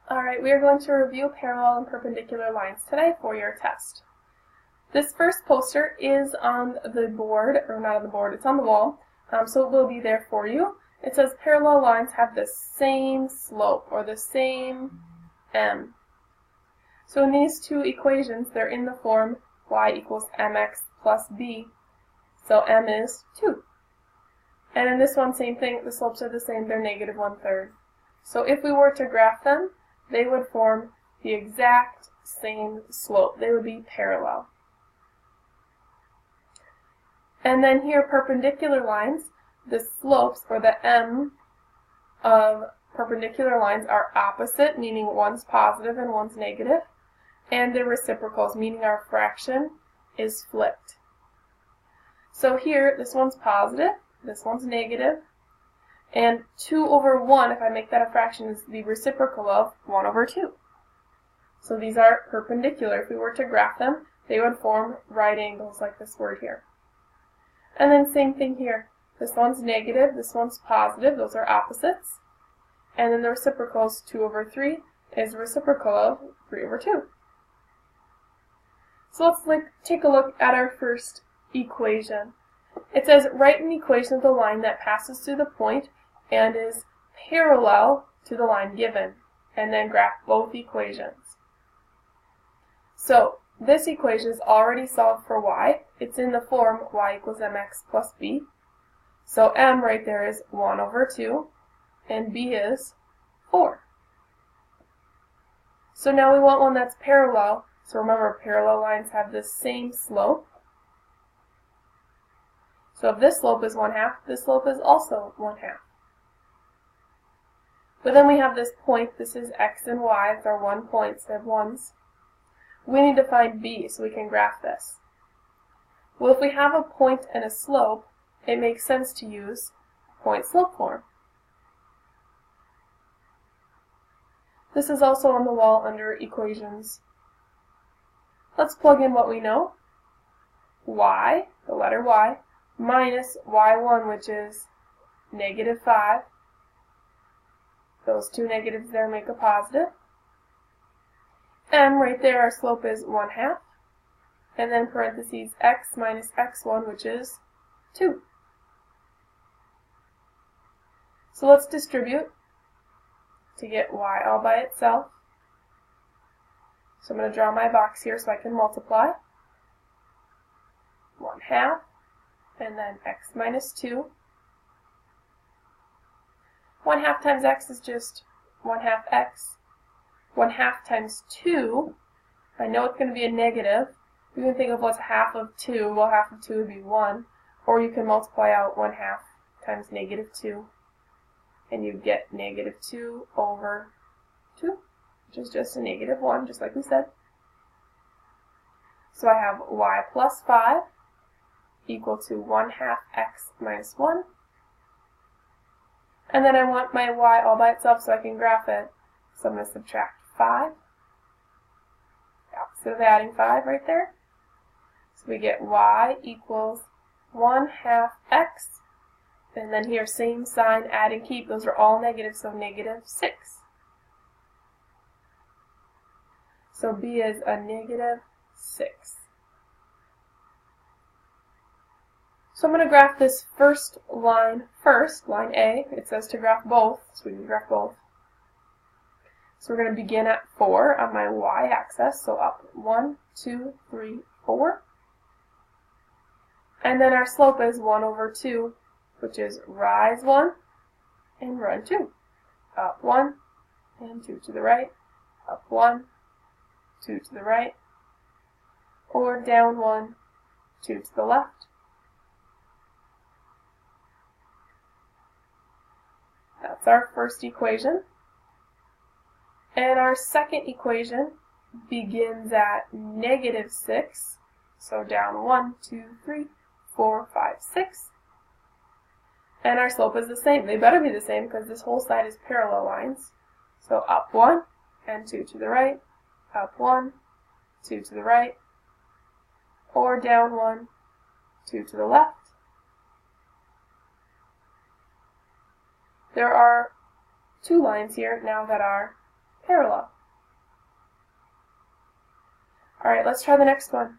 Alright, we are going to review parallel and perpendicular lines today for your test. This first poster is on the board, or not on the board, it's on the wall, so it will be there for you. It says parallel lines have the same slope, or the same m. So in these two equations, they're in the form y equals mx plus b, so m is 2. And in this one, same thing, the slopes are the same, they're negative 1/3. So if we were to graph them, they would form the exact same slope. They would be parallel. And then here, perpendicular lines, the slopes, or the m of perpendicular lines, are opposite, meaning one's positive and one's negative, and they're reciprocals, meaning our fraction is flipped. So here, this one's positive, this one's negative, and 2 over 1, if I make that a fraction, is the reciprocal of 1 over 2. So these are perpendicular. If we were to graph them, they would form right angles like this word here. And then same thing here. This one's negative, this one's positive, those are opposites. And then the reciprocal is 2 over 3 is the reciprocal of 3 over 2. So let's take a look at our first equation. It says, write an equation of the line that passes through the point and is parallel to the line given, and then graph both equations. So this equation is already solved for y. It's in the form y equals mx plus b. So m right there is 1 over 2, and b is 4. So now we want one that's parallel. So remember, parallel lines have the same slope. So if this slope is 1/2, this slope is also 1/2. But then we have this point. This is x and y. It's our 1 point, so they have ones. We need to find b so we can graph this. Well, if we have a point and a slope, it makes sense to use point-slope form. This is also on the wall under equations. Let's plug in what we know. Y, the letter y, minus y1, which is negative 5. Those two negatives there make a positive. M, right there, our slope is 1/2. And then parentheses x minus x1, which is 2. So let's distribute to get y all by itself. So I'm going to draw my box here so I can multiply. 1/2, and then x minus 2. 1/2 times x is just 1/2 x. 1/2 times 2, I know it's going to be a negative. You can think of what's half of 2. Well, half of 2 would be 1. Or you can multiply out 1/2 times negative 2. And you get negative 2 over 2, which is just a negative 1, just like we said. So I have y plus 5 equal to 1/2 x minus 1. And then I want my y all by itself so I can graph it. So I'm going to subtract 5. The opposite of adding 5 right there. So we get y equals 1/2 x. And then here, same sign, add and keep. Those are all negative, so negative 6. So b is a negative 6. So I'm going to graph this first line first, line A. It says to graph both, so we can graph both. So we're going to begin at 4 on my y-axis, so up 1, 2, 3, 4. And then our slope is 1 over 2, which is rise 1 and run 2. Up 1 and 2 to the right, up 1, 2 to the right, or down 1, 2 to the left. That's our first equation. And our second equation begins at negative 6. So down 1, 2, 3, 4, 5, 6. And our slope is the same. They better be the same because this whole side is parallel lines. So up 1 and 2 to the right, up 1, 2 to the right, or down 1, 2 to the left. There are two lines here now that are parallel. Alright, let's try the next one.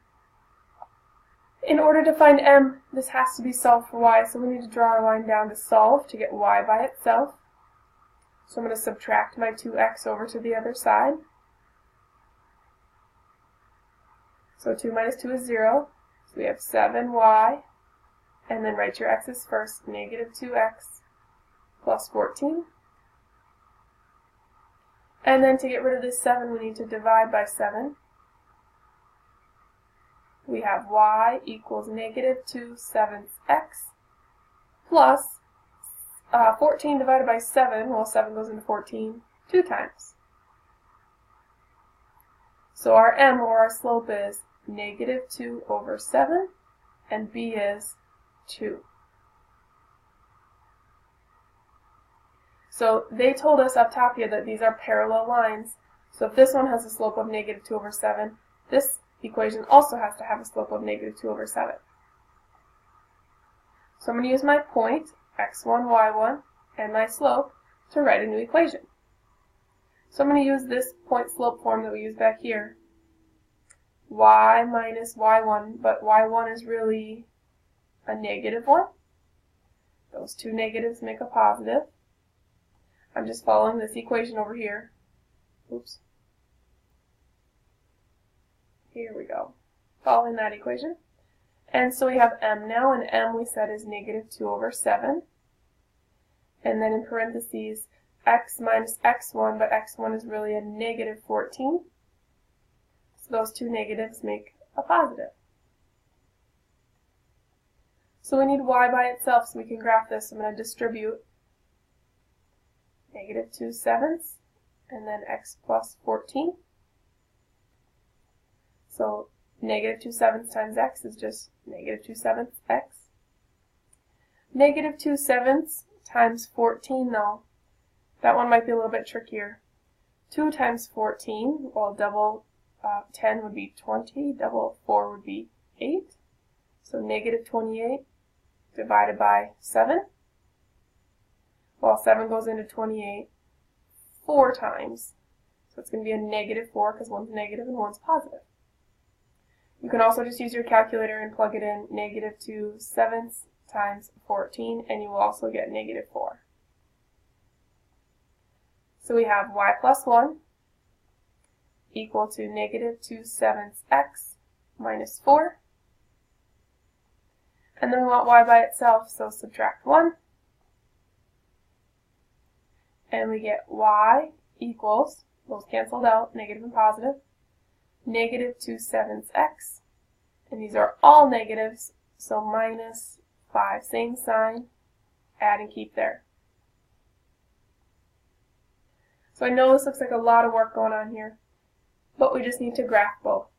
In order to find m, this has to be solved for y, so we need to draw our line down to solve to get y by itself. So I'm going to subtract my 2x over to the other side. So 2 minus 2 is 0. So we have 7y, and then write your x's first, negative 2x plus 14. And then to get rid of this 7, we need to divide by 7. We have y equals negative 2/7 x plus 14 divided by 7, well 7 goes into 14, 2 times. So our m, or our slope, is negative 2/7, and b is 2. So they told us up top here that these are parallel lines. So if this one has a slope of negative 2/7, this equation also has to have a slope of negative 2/7. So I'm going to use my point, x1, y1, and my slope to write a new equation. So I'm going to use this point slope form that we used back here. Y minus y1, but y1 is really a negative one. Those two negatives make a positive. I'm just following this equation over here. Oops. Here we go. Following that equation. And so we have m now, and m we said is negative 2/7. And then in parentheses, x minus x1, but x1 is really a negative 14. So those two negatives make a positive. So we need y by itself so we can graph this. I'm going to distribute negative 2/7 and then x plus 14. So negative 2/7 times x is just negative 2/7 x. Negative 2/7 times 14, though, that one might be a little bit trickier. 2 times 14, well, double 10 would be 20, double 4 would be 8. So negative 28 divided by 7. Well, 7 goes into 28 4 times. So it's going to be a negative 4 because one's negative and one's positive. You can also just use your calculator and plug it in, negative 2/7 times 14, and you will also get negative 4. So we have y plus 1 equal to negative 2/7 x minus 4. And then we want y by itself, so subtract 1. And we get y equals, those canceled out, negative and positive, negative 2/7 x. And these are all negatives, so minus 5, same sign, add and keep there. So I know this looks like a lot of work going on here, but we just need to graph both.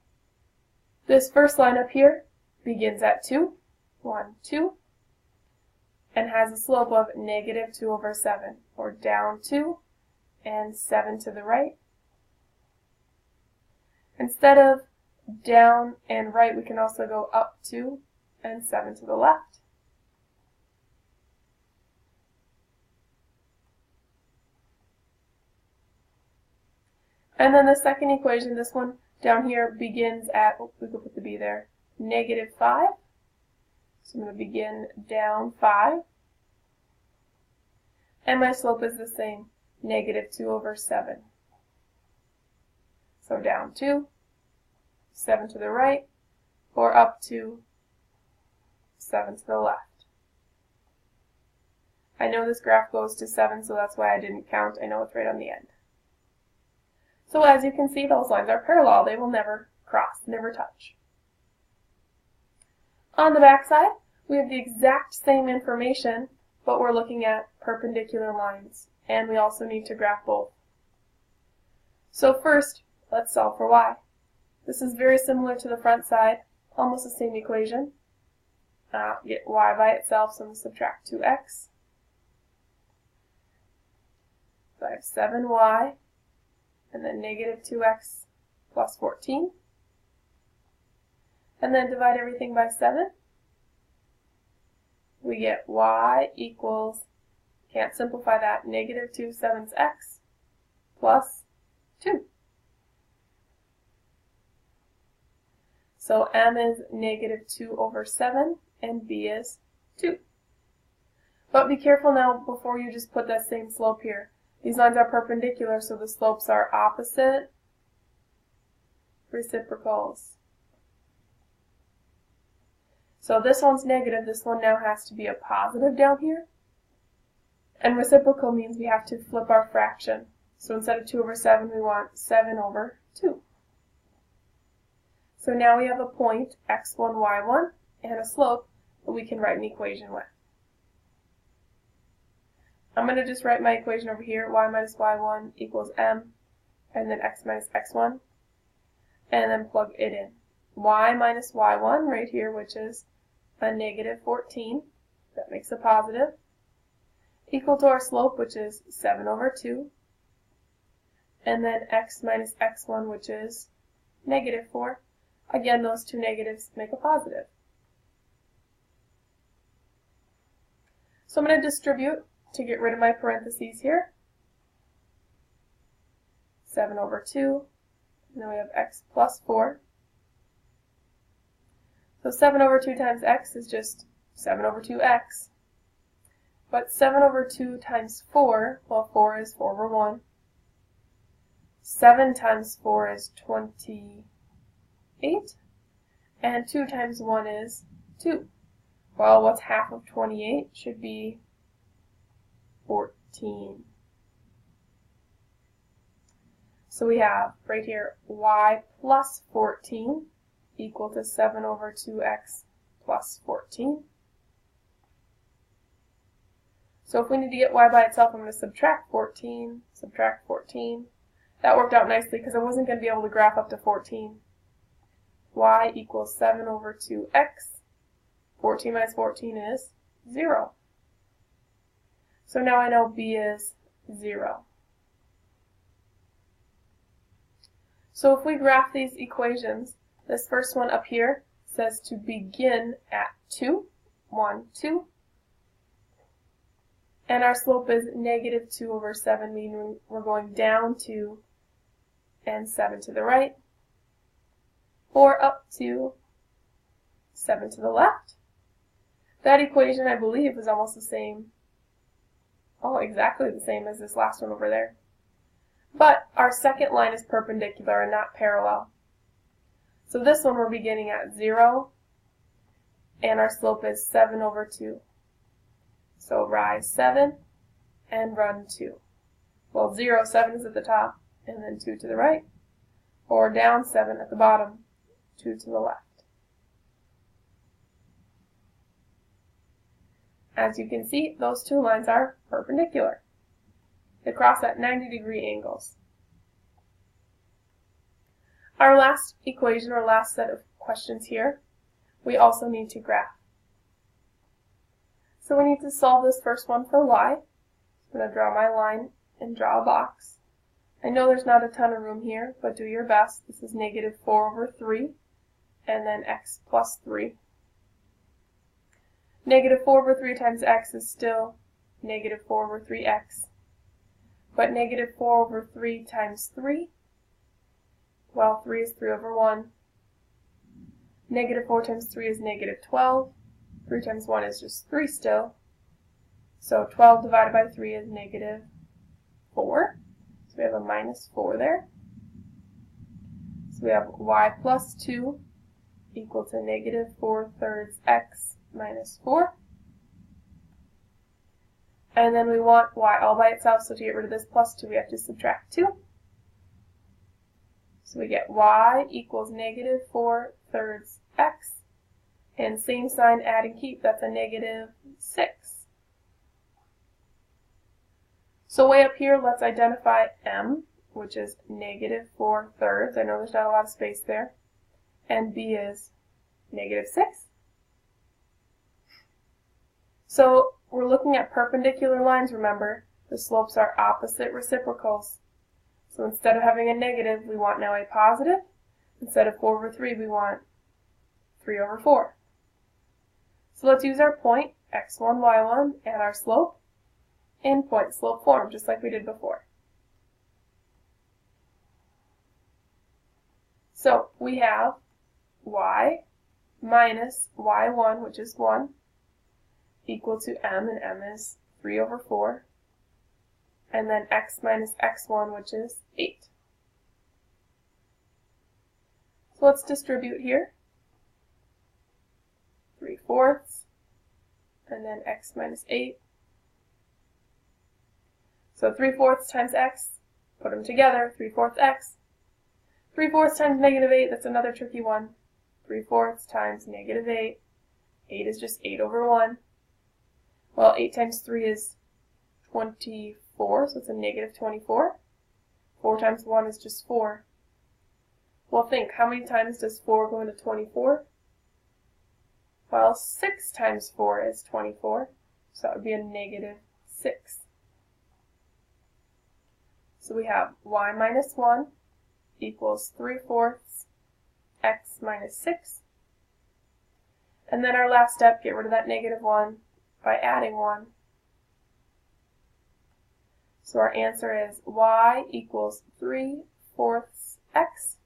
This first line up here begins at 2, 1, 2, and has a slope of negative 2/7, or down 2 and 7 to the right. Instead of down and right, we can also go up 2 and 7 to the left. And then the second equation, this one down here, begins at, oh, we could put the b there, negative 5. So I'm going to begin down 5. And my slope is the same, negative 2/7. So down 2, 7 to the right, or up 2, 7 to the left. I know this graph goes to 7, so that's why I didn't count. I know it's right on the end. So as you can see, those lines are parallel. They will never cross, never touch. On the back side, we have the exact same information, but we're looking at perpendicular lines, and we also need to graph both. So first, let's solve for y. This is very similar to the front side, almost the same equation. Get y by itself, so I'm going to subtract 2x. So I have 7y, and then negative 2x plus 14. And then divide everything by 7. We get y equals, can't simplify that, negative 2/7 x plus 2. So m is negative 2 over 7, and b is 2. But be careful now before you just put that same slope here. These lines are perpendicular, so the slopes are opposite reciprocals. So this one's negative, this one now has to be a positive down here. And reciprocal means we have to flip our fraction. So instead of 2 over 7, we want 7 over 2. So now we have a point, x1, y1, and a slope that we can write an equation with. I'm going to just write my equation over here, y minus y1 equals m, and then x minus x1, and then plug it in. Y minus y1 right here, which is a negative 14, that makes a positive, equal to our slope, which is 7 over 2, and then x minus x1, which is negative 4. Again, those two negatives make a positive. So I'm going to distribute to get rid of my parentheses here. 7 over 2, and then we have x plus 4. So 7 over 2 times x is just 7 over 2x. But 7 over 2 times 4, well, 4 is 4 over 1. 7 times 4 is 28. And 2 times 1 is 2. Well, what's half of 28? Should be 14. So we have right here y plus 14 equal to 7 over 2x plus 14. So if we need to get y by itself, I'm going to subtract 14, subtract 14. That worked out nicely because I wasn't going to be able to graph up to 14. Y equals 7 over 2x. 14 minus 14 is 0. So now I know b is 0. So if we graph these equations, this first one up here says to begin at 2, 1, 2. And our slope is negative 2 over 7, meaning we're going down 2 and 7 to the right, or up 2, 7 to the left. That equation, I believe, is almost the same, exactly the same as this last one over there. But our second line is perpendicular and not parallel. So this one we're beginning at 0, and our slope is 7 over 2. So rise 7 and run 2. Well, 0, 7 is at the top, and then 2 to the right, or down 7 at the bottom, 2 to the left. As you can see, those two lines are perpendicular. They cross at 90-degree angles. Our last equation, or last set of questions here, we also need to graph. So we need to solve this first one for y. I'm going to draw my line and draw a box. I know there's not a ton of room here, but do your best. This is negative 4 over 3, and then x plus 3. Negative 4 over 3 times x is still negative 4 over 3x. But negative 4 over 3 times 3, well, 3 is 3 over 1. Negative 4 times 3 is negative 12. 3 times 1 is just 3 still. So 12 divided by 3 is negative 4. So we have a minus 4 there. So we have y plus 2 equal to negative 4/3 x minus 4. And then we want y all by itself, so to get rid of this plus 2, we have to subtract 2. So we get y equals negative 4/3 x. And same sign, add and keep, that's a negative 6. So way up here, let's identify m, which is negative 4/3. I know there's not a lot of space there. And b is negative 6. So we're looking at perpendicular lines, remember. The slopes are opposite reciprocals. So instead of having a negative, we want now a positive. Instead of 4 over 3, we want 3 over 4. So let's use our point, x1, y1, and our slope in point-slope form, just like we did before. So we have y minus y1, which is 1, equal to m, and m is 3 over 4. And then x minus x1, which is 8. So let's distribute here. 3/4, and then x minus 8. So 3/4 times x, put them together, 3/4 x. 3/4 times negative 8, that's another tricky one. 3/4 times negative 8. 8 is just 8 over 1. Well, 8 times 3 is 24, so it's a negative 24. 4 times 1 is just 4. Well, think, how many times does 4 go into 24? Well, 6 times 4 is 24, so that would be a negative 6. So we have y minus 1 equals 3/4 x minus 6. And then our last step, get rid of that negative 1 by adding 1. So our answer is y equals 3/4 x.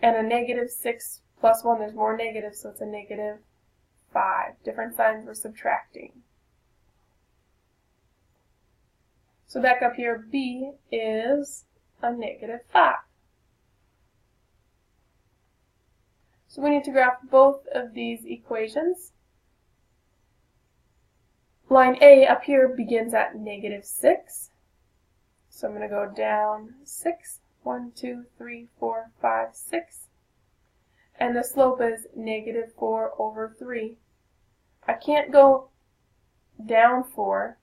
And a negative 6 plus 1, there's more negatives, so it's a negative 5. Different signs we're subtracting. So back up here, b is a negative 5. So we need to graph both of these equations. Line A up here begins at negative 6. So I'm going to go down 6. 1, 2, 3, 4, 5, 6. And the slope is negative 4 over 3. I can't go down 4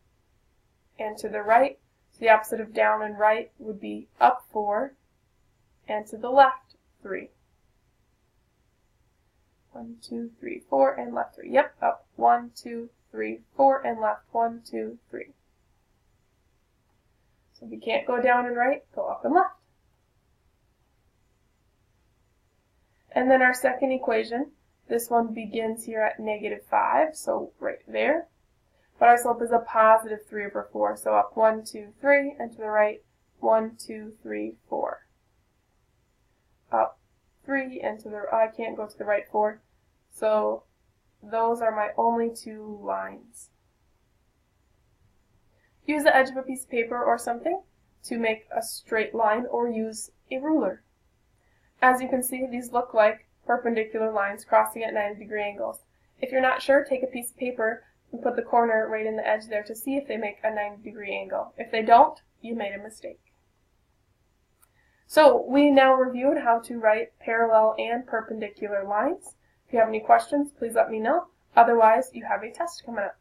and to the right. So the opposite of down and right would be up 4 and to the left 3. 1, 2, 3, 4, and left 3. Yep, up 1, 2, 3, 4, and left 1, 2, 3. So if you can't go down and right, go up and left. And then our second equation, this one begins here at negative 5, so right there. But our slope is a positive 3 over 4, so up 1, 2, 3, and to the right, 1, 2, 3, 4. Up 3, and to the I can't go to the right 4, so those are my only two lines. Use the edge of a piece of paper or something to make a straight line, or use a ruler. As you can see, these look like perpendicular lines crossing at 90-degree angles. If you're not sure, take a piece of paper and put the corner right in the edge there to see if they make a 90-degree angle. If they don't, you made a mistake. So we now reviewed how to write parallel and perpendicular lines. If you have any questions, please let me know. Otherwise, you have a test coming up.